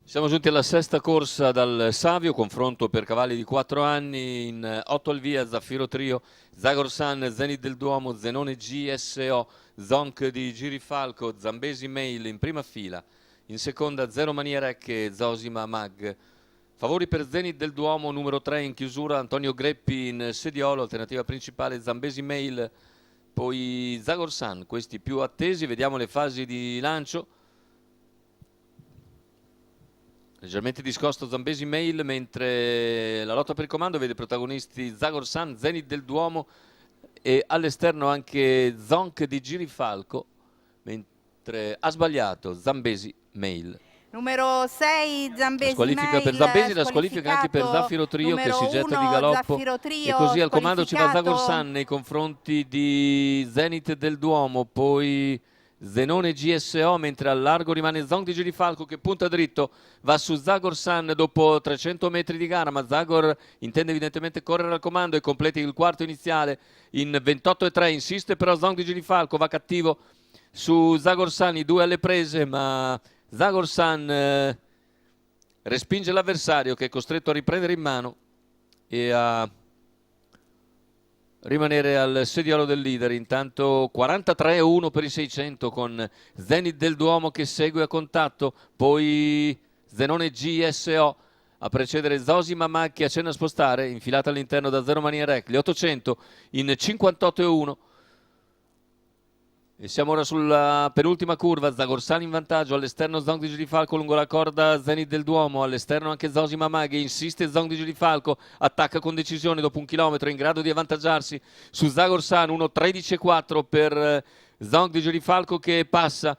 Siamo giunti alla sesta corsa dal Savio, confronto per cavalli di 4 anni, in 8 al via, Zaffiro Trio, Zagorsan, Zenit del Duomo, Zenone GSO, Zonk di Girifalco, Zambesi Mail in prima fila, in seconda Zero Mania Rec e Zosima Mag. Favori per Zenit del Duomo, numero 3 in chiusura, Antonio Greppi in sediolo, alternativa principale Zambesi Mail, poi Zagorsan, questi più attesi. Vediamo le fasi di lancio. Leggermente discosto Zambesi Mail, mentre la lotta per il comando vede protagonisti Zagorsan, Zenit del Duomo e all'esterno anche Zonk di Girifalco, mentre ha sbagliato Zambesi Mail. Numero 6 Zambesi Squalifica per Mail, Zambesi, la squalifica anche per Zaffiro Trio che si getta di galoppo. E così al comando ci va Zagorsan nei confronti di Zenit del Duomo, poi Zenone GSO, mentre al largo rimane Zonk di Girifalco che punta dritto, va su Zagorsan dopo 300 metri di gara, ma Zagor intende evidentemente correre al comando e completi il quarto iniziale in 28,3, insiste però Zonk di Girifalco, va cattivo su Zagorsan, i due alle prese, ma Zagorsan respinge l'avversario che è costretto a riprendere in mano e a rimanere al sediolo del leader. Intanto 43,1 per i 600 con Zenit del Duomo che segue a contatto, poi Zenone GSO a precedere Zosima Mag che accenna a spostare, infilata all'interno da Zero Mania Rec, gli 800 in 58,1. E siamo ora sulla penultima curva, Zagorsan in vantaggio, all'esterno Zonk di Girifalco lungo la corda Zenit del Duomo, all'esterno anche Zosima Mag, insiste Zonk di Girifalco, attacca con decisione dopo un chilometro, in grado di avvantaggiarsi su Zagorsan, 1:13,4 per Zonk di Girifalco che passa,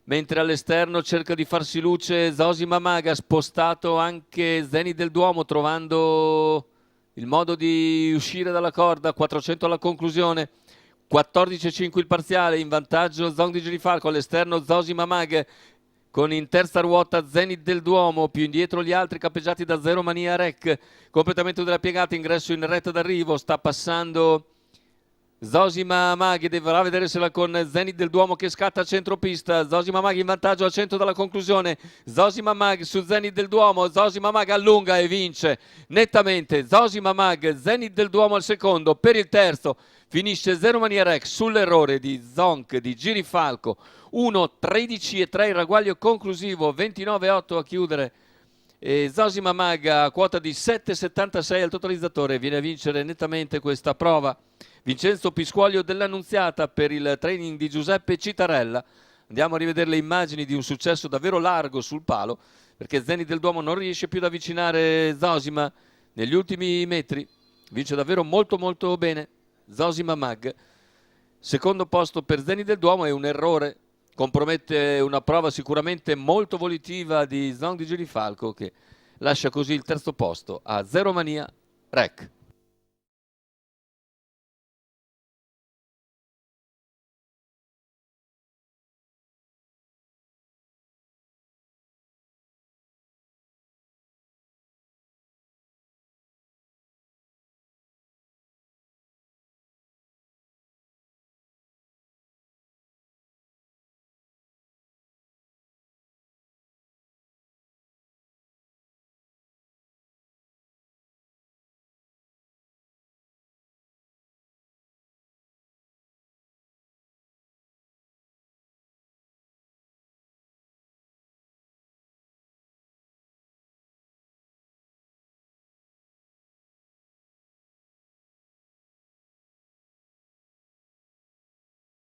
mentre all'esterno cerca di farsi luce Zosima Mag, ha spostato anche Zenit del Duomo trovando il modo di uscire dalla corda, 400 alla conclusione. 14,5 il parziale, in vantaggio Zonk di Girifalco, all'esterno Zosima Mag con in terza ruota Zenit del Duomo, più indietro gli altri cappeggiati da Zero Mania Rec, completamento della piegata, ingresso in retta d'arrivo, sta passando Zosima Mag, dovrà vedersela con Zenit del Duomo che scatta a centropista, Zosima Mag in vantaggio a 100 dalla conclusione, Zosima Mag su Zenit del Duomo, Zosima Mag allunga e vince nettamente, Zosima Mag, Zenit del Duomo al secondo, per il terzo finisce Zero Mania Rec sull'errore di Zonk di Girifalco, 1:13,3 il ragguaglio conclusivo, 29,8 a chiudere. E Zosima Mag a quota di 7,76 al totalizzatore viene a vincere nettamente questa prova. Vincenzo Pisquaglio dell'Annunziata per il training di Giuseppe Citarella. Andiamo a rivedere le immagini di un successo davvero largo sul palo, perché Zenit del Duomo non riesce più ad avvicinare Zosima negli ultimi metri, vince davvero molto molto bene Zosima Mag. Secondo posto per Zenit del Duomo, è un errore, compromette una prova sicuramente molto volitiva di Zonk di Girifalco che lascia così il terzo posto a Zero Mania Rec.